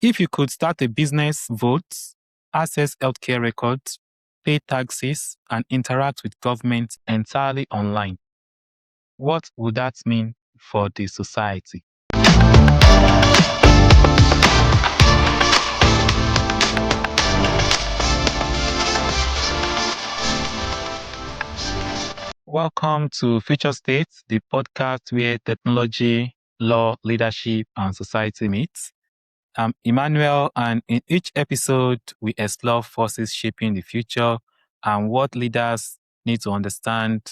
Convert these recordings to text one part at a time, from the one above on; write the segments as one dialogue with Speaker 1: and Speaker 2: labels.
Speaker 1: If you could start a business, vote, access healthcare records, pay taxes, and interact with government entirely online, what would that mean for the society? Welcome to Future State, the podcast where technology, law, leadership, and society meet. I'm Emmanuel, and in each episode, we explore forces shaping the future and what leaders need to understand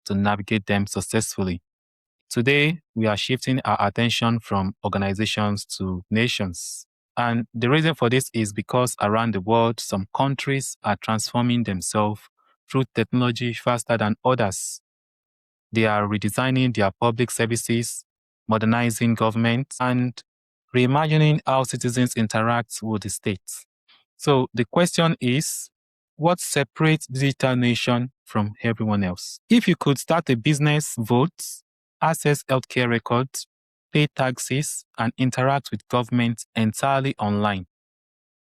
Speaker 1: to navigate them successfully. Today, we are shifting our attention from organizations to nations. And the reason for this is because around the world, some countries are transforming themselves through technology faster than others. They are redesigning their public services, modernizing government, and reimagining how citizens interact with the state. So the question is, what separates digital nation from everyone else? If you could start a business, vote, access healthcare records, pay taxes, and interact with government entirely online,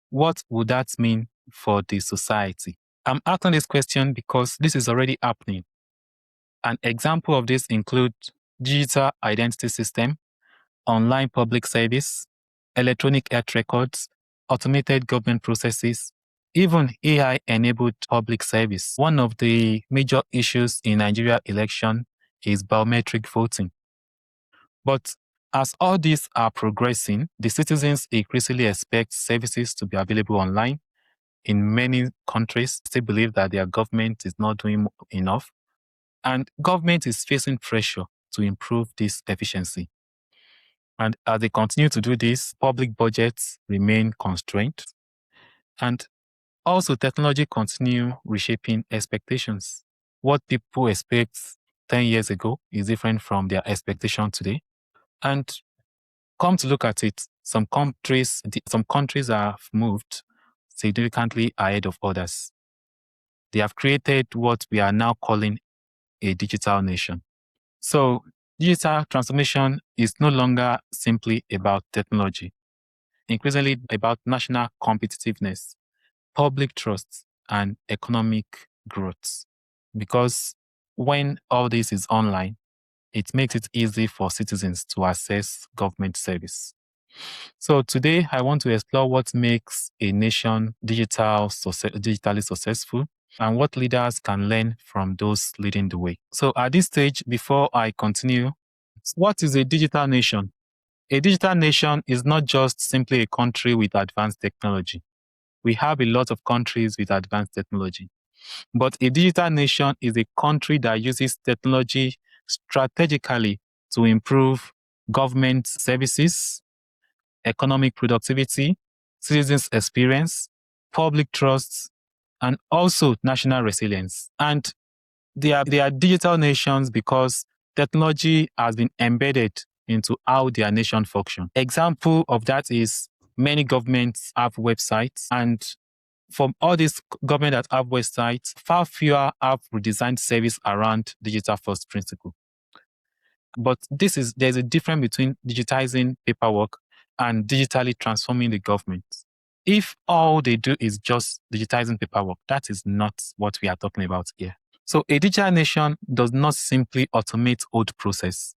Speaker 1: what would that mean for the society? I'm asking this question because this is already happening. An example of this includes digital identity system, online public service, electronic health records, automated government processes, even AI-enabled public service. One of the major issues in Nigeria election is biometric voting. But as all these are progressing, the citizens increasingly expect services to be available online. In many countries, they believe that their government is not doing enough, and government is facing pressure to improve this efficiency. And as they continue to do this, public budgets remain constrained. And also technology continue reshaping expectations. What people expect 10 years ago is different from their expectation today. And come to look at it, some countries have moved significantly ahead of others. They have created what we are now calling a digital nation. So digital transformation is no longer simply about technology, increasingly about national competitiveness, public trust, and economic growth. Because when all this is online, it makes it easy for citizens to access government service. So today, I want to explore what makes a nation digitally successful and what leaders can learn from those leading the way. So at this stage, before I continue, what is a digital nation? A digital nation is not just simply a country with advanced technology. We have a lot of countries with advanced technology. But a digital nation is a country that uses technology strategically to improve government services, economic productivity, citizens' experience, public trust, and also national resilience. And they are digital nations because technology has been embedded into how their nation function. Example of that is many governments have websites, and from all these governments that have websites, far fewer have redesigned service around digital first principle. But there's a difference between digitizing paperwork and digitally transforming the government. If all they do is just digitizing paperwork, that is not what we are talking about here. So a digital nation does not simply automate old process.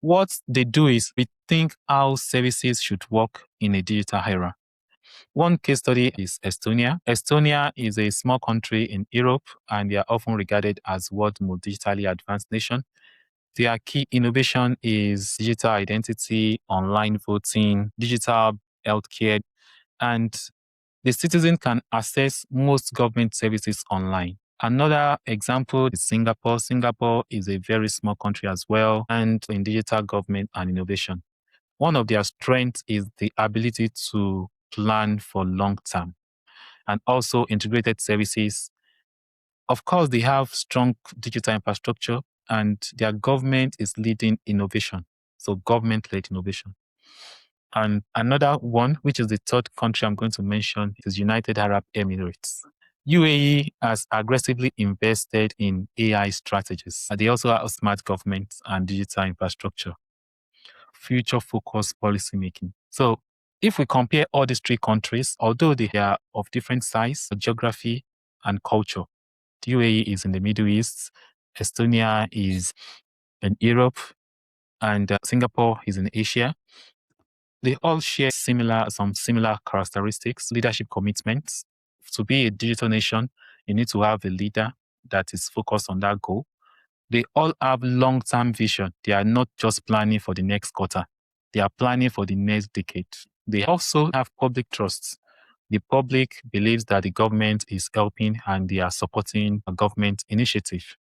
Speaker 1: What they do is rethink how services should work in a digital era. One case study is Estonia. Estonia is a small country in Europe, and they are often regarded as world's most digitally advanced nation. Their key innovation is digital identity, online voting, digital healthcare, and the citizen can access most government services online. Another example is Singapore. Singapore is a very small country as well, and in digital government and innovation. One of their strengths is the ability to plan for long term and also integrated services. Of course, they have strong digital infrastructure and their government is leading innovation. So government-led innovation. And another one, which is the third country I'm going to mention, is United Arab Emirates. UAE has aggressively invested in AI strategies. They also have smart government and digital infrastructure, future-focused policymaking. So If we compare all these three countries, although they are of different size, geography, and culture, the UAE is in the Middle East, Estonia is in Europe, and Singapore is in Asia. They all share some similar characteristics, leadership commitments. To be a digital nation, you need to have a leader that is focused on that goal. They all have long-term vision. They are not just planning for the next quarter. They are planning for the next decade. They also have public trust. The public believes that the government is helping and they are supporting a government initiative.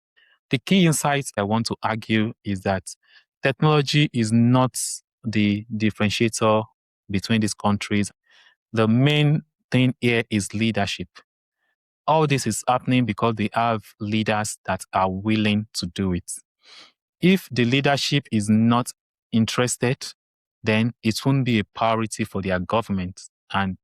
Speaker 1: The key insight I want to argue is that technology is not the differentiator between these countries. The main thing here is leadership. All this is happening because they have leaders that are willing to do it. If the leadership is not interested, then it won't be a priority for their government and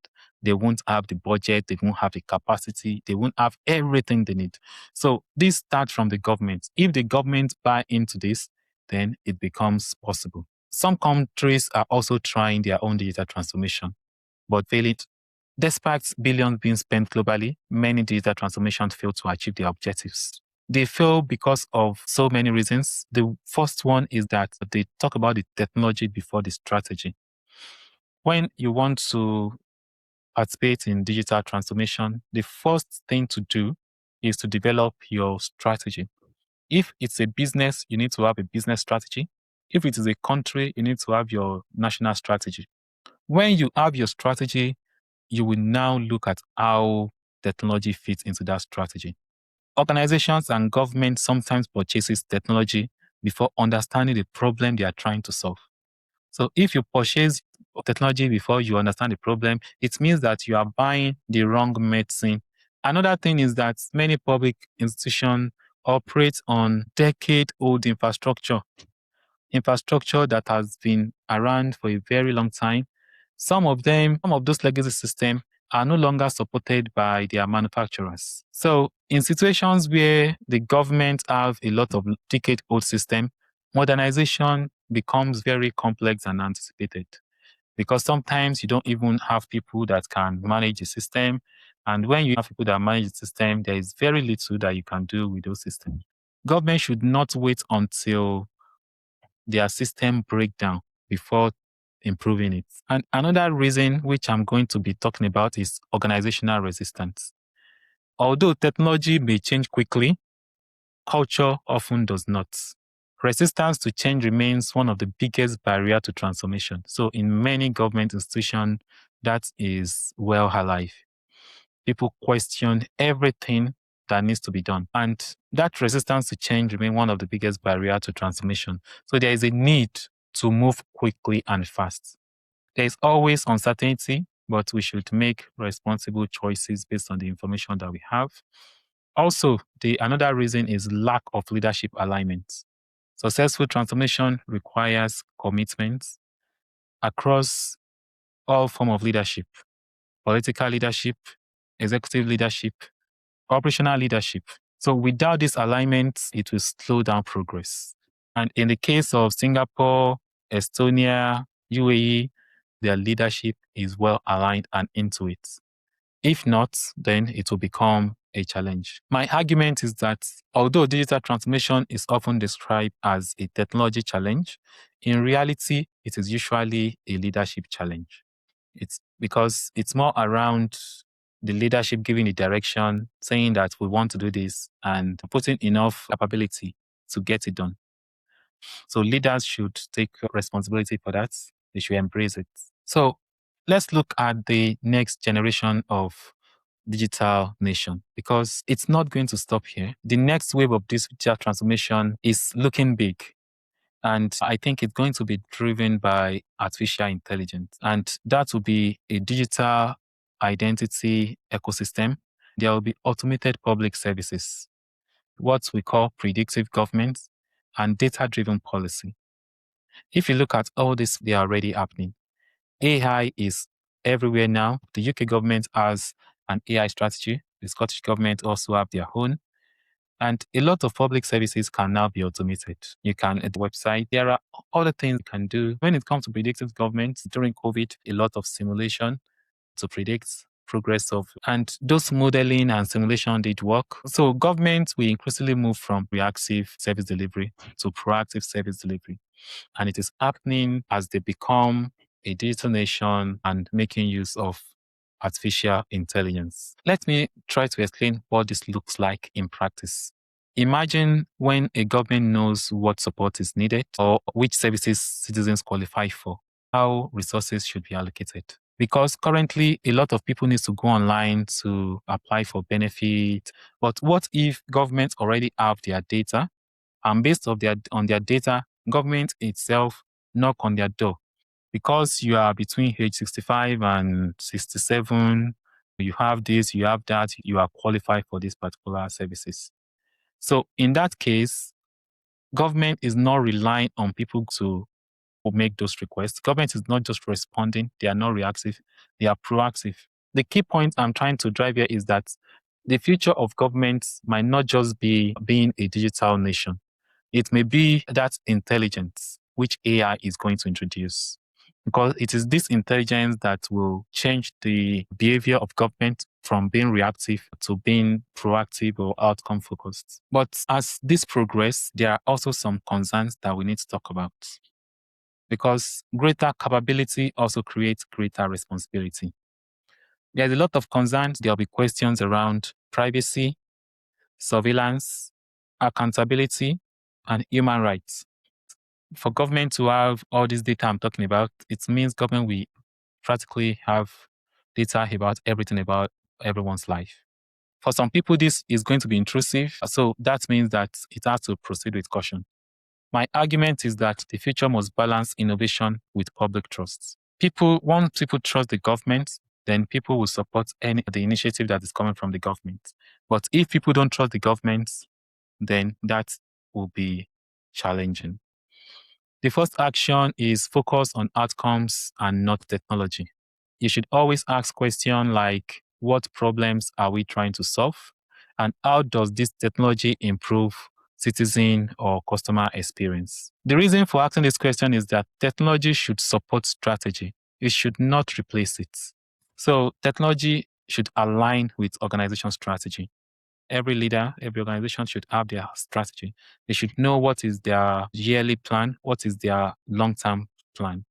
Speaker 1: they won't have the budget, they won't have the capacity, they won't have everything they need. So this starts from the government. If the government buy into this, then it becomes possible. Some countries are also trying their own digital transformation, but failing. Despite billions being spent globally, many digital transformations fail to achieve their objectives. They fail because of so many reasons. The first one is that they talk about the technology before the strategy. When you want to participate in digital transformation, the first thing to do is to develop your strategy. If it's a business, you need to have a business strategy. If it is a country, you need to have your national strategy. When you have your strategy, you will now look at how technology fits into that strategy. Organizations and governments sometimes purchases technology before understanding the problem they are trying to solve. So if you purchase technology before you understand the problem, it means that you are buying the wrong medicine. Another thing is that many public institutions operate on decade-old infrastructure that has been around for a very long time. Some of those legacy systems are no longer supported by their manufacturers. So in situations where the government have a lot of decade-old system, modernization becomes very complex and anticipated because sometimes you don't even have people that can manage the system. And when you have people that manage the system, there is very little that you can do with those systems. Government should not wait until their system break down before improving it. And another reason which I'm going to be talking about is organizational resistance. Although technology may change quickly, culture often does not. Resistance to change remains one of the biggest barriers to transformation. So in many government institutions, that is well alive. People question everything that needs to be done. And that resistance to change remains one of the biggest barriers to transformation. So there is a need to move quickly and fast. There is always uncertainty, but we should make responsible choices based on the information that we have. Also, another reason is lack of leadership alignment. Successful transformation requires commitment across all forms of leadership: political leadership, executive leadership, operational leadership. So without this alignment, it will slow down progress. And in the case of Singapore, Estonia, UAE, their leadership is well aligned and into it. If not, then it will become a challenge. My argument is that although digital transformation is often described as a technology challenge, in reality, it is usually a leadership challenge. It's because it's more around the leadership giving the direction, saying that we want to do this and putting enough capability to get it done. So leaders should take responsibility for that. They should embrace it. So let's look at the next generation of digital nation because it's not going to stop here. The next wave of digital transformation is looking big. And I think it's going to be driven by artificial intelligence. And that will be a digital identity ecosystem. There will be automated public services, what we call predictive government, and data-driven policy. If you look at all this, they are already happening. AI is everywhere now. The UK government has an AI strategy. The Scottish government also have their own. And a lot of public services can now be automated. You can, at the website, there are other things you can do. When it comes to predictive government, during COVID, a lot of simulation to predict progress of, and those modeling and simulation did work. So government will increasingly move from reactive service delivery to proactive service delivery. And it is happening as they become a digital nation and making use of artificial intelligence. Let me try to explain what this looks like in practice. Imagine when a government knows what support is needed or which services citizens qualify for, how resources should be allocated. Because currently, a lot of people need to go online to apply for benefit. But what if governments already have their data, and based on their data, government itself knock on their door? Because you are between age 65 and 67, you have this, you have that, you are qualified for these particular services. So in that case, government is not relying on people to make those requests. Government is not just responding, they are not reactive, they are proactive. The key point I'm trying to drive here is that the future of government might not just be being a digital nation. It may be that intelligence which AI is going to introduce, because it is this intelligence that will change the behavior of government from being reactive to being proactive or outcome focused. But as this progress, there are also some concerns that we need to talk about, because greater capability also creates greater responsibility. There's a lot of concerns. There'll be questions around privacy, surveillance, accountability, and human rights. For government to have all this data I'm talking about, it means government will practically have data about everything about everyone's life. For some people, this is going to be intrusive. So that means that it has to proceed with caution. My argument is that the future must balance innovation with public trust. Once people trust the government, then people will support the initiative that is coming from the government. But if people don't trust the government, then that will be challenging. The first action is focus on outcomes and not technology. You should always ask questions like, what problems are we trying to solve? And how does this technology improve citizen or customer experience? The reason for asking this question is that technology should support strategy. It should not replace it. So technology should align with organization strategy. Every leader, every organization should have their strategy. They should know what is their yearly plan, what is their long-term plan.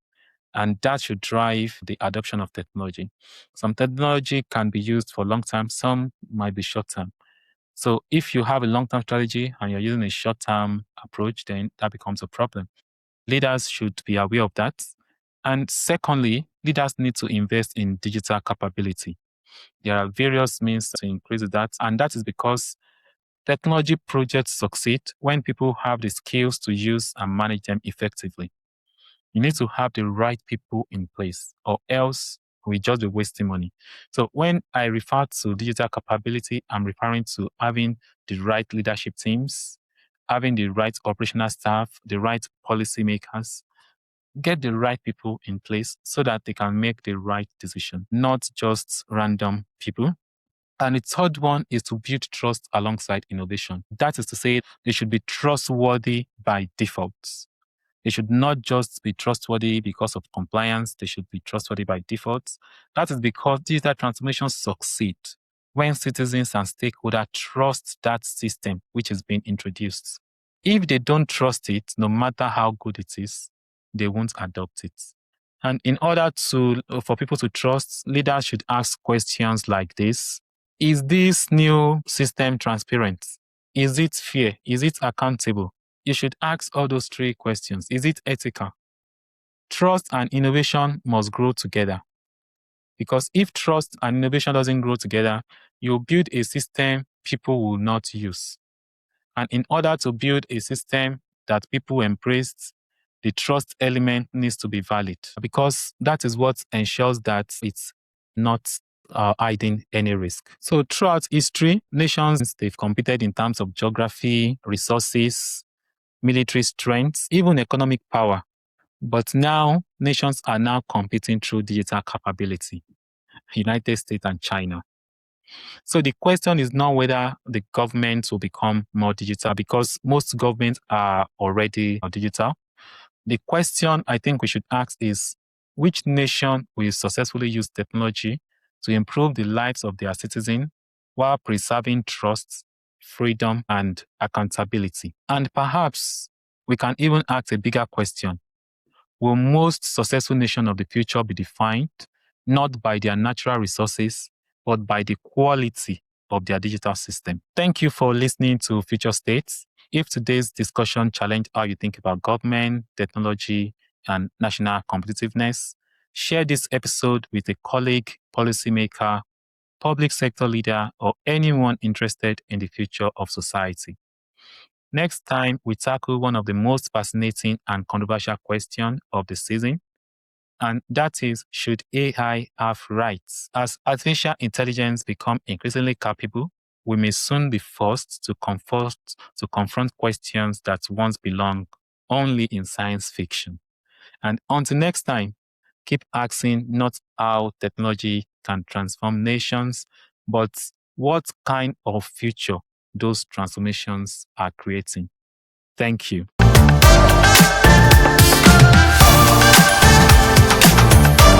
Speaker 1: And that should drive the adoption of technology. Some technology can be used for long-term, some might be short-term. So if you have a long-term strategy and you're using a short-term approach, then that becomes a problem. Leaders should be aware of that. And secondly, leaders need to invest in digital capability. There are various means to increase that. And that is because technology projects succeed when people have the skills to use and manage them effectively. You need to have the right people in place, or else we just be wasting money. So when I refer to digital capability, I'm referring to having the right leadership teams, having the right operational staff, the right policymakers, get the right people in place so that they can make the right decision, not just random people. And the third one is to build trust alongside innovation. That is to say, they should be trustworthy by default. They should not just be trustworthy because of compliance. They should be trustworthy by default. That is because digital transformations succeed when citizens and stakeholders trust that system which is being introduced. If they don't trust it, no matter how good it is, they won't adopt it. And in order for people to trust, leaders should ask questions like this. Is this new system transparent? Is it fair? Is it accountable? You should ask all those three questions. Is it ethical? Trust and innovation must grow together. Because if trust and innovation doesn't grow together, you build a system people will not use. And in order to build a system that people embrace, the trust element needs to be valid, because that is what ensures that it's not hiding any risk. So throughout history, nations, they've competed in terms of geography, resources, military strength, even economic power. But now, nations are now competing through digital capability. United States and China. So the question is not whether the government will become more digital, because most governments are already digital. The question I think we should ask is, which nation will successfully use technology to improve the lives of their citizens while preserving trust, freedom, and accountability? And perhaps we can even ask a bigger question. Will most successful nations of the future be defined not by their natural resources, but by the quality of their digital system? Thank you for listening to Future States. If today's discussion challenged how you think about government, technology, and national competitiveness, share this episode with a colleague, policymaker, public sector leader, or anyone interested in the future of society. Next time, we tackle one of the most fascinating and controversial questions of the season, and that is, should AI have rights? As artificial intelligence becomes increasingly capable, we may soon be forced to confront questions that once belonged only in science fiction. And until next time, keep asking not how technology can transform nations, but what kind of future those transformations are creating. Thank you.